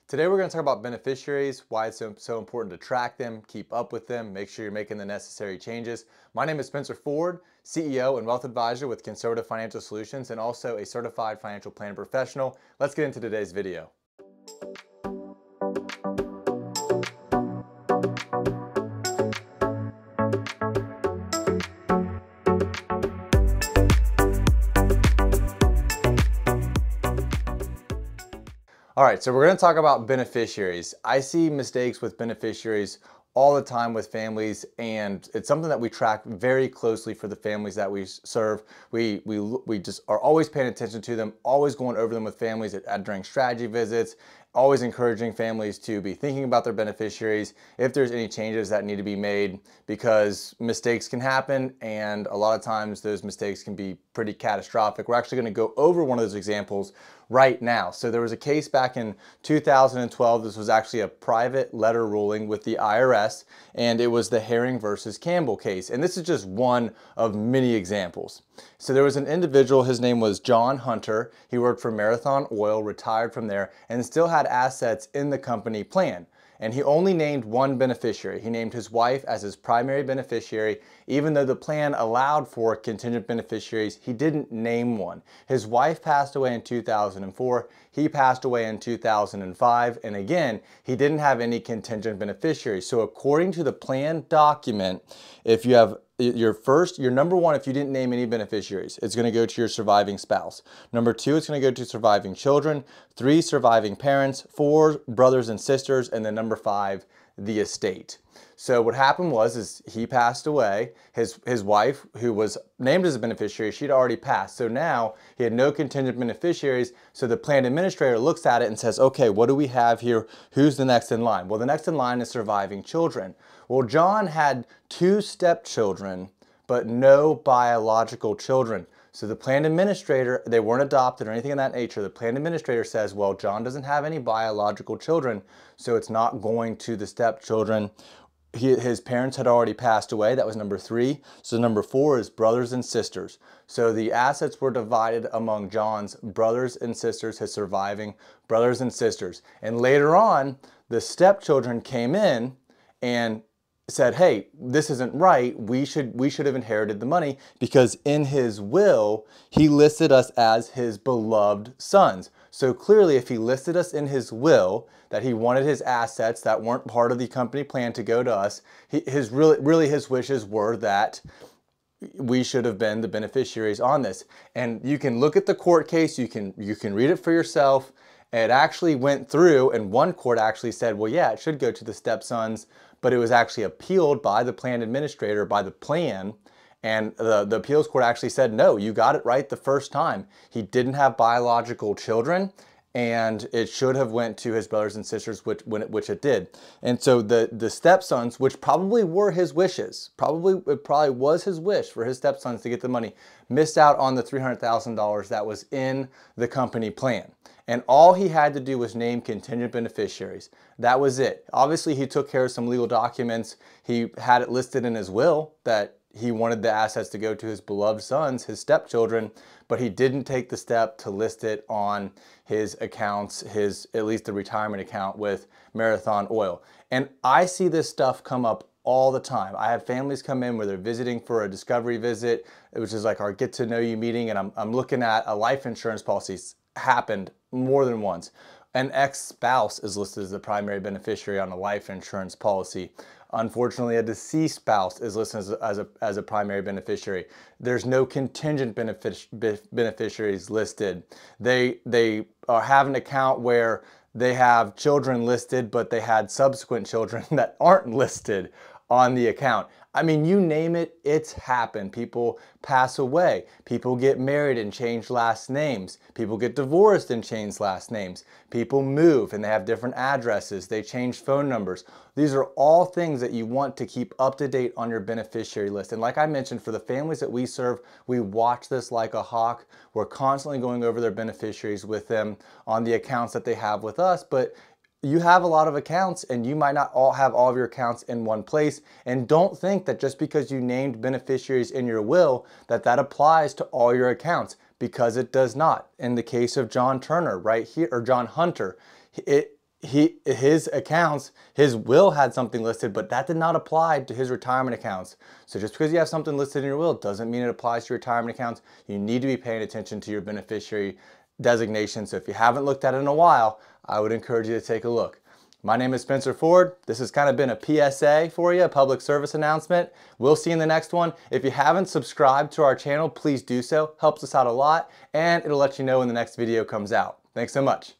Today we're going to talk about beneficiaries, why it's so important to track them, keep up with them, make sure you're making the necessary changes. My name is Spencer Ford, CEO and Wealth Advisor with Conservative Financial Solutions and also a Certified Financial Planner Professional. Let's get into today's video. All right, so we're going to talk about beneficiaries. I see mistakes with beneficiaries all the time with families, and it's something that we track very closely for the families that we serve. We just are always paying attention to them, always going over them with families during strategy visits, always encouraging families to be thinking about their beneficiaries if there's any changes that need to be made, because mistakes can happen and a lot of times those mistakes can be pretty catastrophic. We're actually going to go over one of those examples right now. So there was a case back in 2012. This was actually a private letter ruling with the IRS, and it was the Herring versus Campbell case. And this is just one of many examples. So there was an individual, his name was John Hunter. He worked for Marathon Oil, retired from there, and still had assets in the company plan. And he only named one beneficiary. He named his wife as his primary beneficiary. Even though the plan allowed for contingent beneficiaries, he didn't name one. His wife passed away in 2004. He passed away in 2005. And again, he didn't have any contingent beneficiaries. So according to the plan document, if you have your number one, if you didn't name any beneficiaries, it's going to go to your surviving spouse. Number two, it's going to go to surviving children. 3, surviving parents. 4, brothers and sisters. And then number 5, the estate. So what happened was he passed away. His wife, who was named as a beneficiary, she'd already passed. So now he had no contingent beneficiaries. So the plan administrator looks at it and says, okay, what do we have here? Who's the next in line? Well, the next in line is surviving children. Well, John had 2 stepchildren, but no biological children. So the plan administrator, they weren't adopted or anything of that nature. The plan administrator says, well, John doesn't have any biological children, so it's not going to the stepchildren. His parents had already passed away. That was number 3. So number 4 is brothers and sisters. So the assets were divided among John's brothers and sisters, his surviving brothers and sisters. And later on, the stepchildren came in and said, hey, this isn't right. We should have inherited the money, because in his will, he listed us as his beloved sons. So clearly, if he listed us in his will that he wanted his assets that weren't part of the company plan to go to us, his wishes were that we should have been the beneficiaries on this. And you can look at the court case, you can read it for yourself. It actually went through, and one court actually said, well, yeah, it should go to the stepsons, but it was actually appealed by the plan administrator, by the plan, and the appeals court actually said, no, you got it right the first time. He didn't have biological children, and it should have went to his brothers and sisters, which it did. And so the stepsons, which probably were his wishes, it probably was his wish for his stepsons to get the money, missed out on the $300,000 that was in the company plan. And all he had to do was name contingent beneficiaries. That was it. Obviously, he took care of some legal documents. He had it listed in his will that he wanted the assets to go to his beloved sons, his stepchildren, but he didn't take the step to list it on his accounts, at least the retirement account with Marathon Oil. And I see this stuff come up all the time. I have families come in where they're visiting for a discovery visit, which is like our get to know you meeting, and I'm looking at a life insurance policy. Happened more than once. An ex-spouse is listed as the primary beneficiary on a life insurance policy. Unfortunately, a deceased spouse is listed as a primary beneficiary. There's no contingent beneficiaries listed. They have an account where they have children listed, but they had subsequent children that aren't listed on the account. I mean, you name it, it's happened. People pass away. People get married and change last names. People get divorced and change last names. People move and they have different addresses. They change phone numbers. These are all things that you want to keep up to date on your beneficiary list. And like I mentioned, for the families that we serve, we watch this like a hawk. We're constantly going over their beneficiaries with them on the accounts that they have with us. But you have a lot of accounts and you might not have all of your accounts in one place. And don't think that just because you named beneficiaries in your will that applies to all your accounts, because it does not. In the case of John Turner right here, or John Hunter, his accounts, his will had something listed, but that did not apply to his retirement accounts. So just because you have something listed in your will doesn't mean it applies to your retirement accounts. You need to be paying attention to your beneficiary designation. So if you haven't looked at it in a while, I would encourage you to take a look. My name is Spencer Ford. This has kind of been a PSA for you, a public service announcement. We'll see you in the next one. If you haven't subscribed to our channel, please do so. Helps us out a lot, and it'll let you know when the next video comes out. Thanks so much.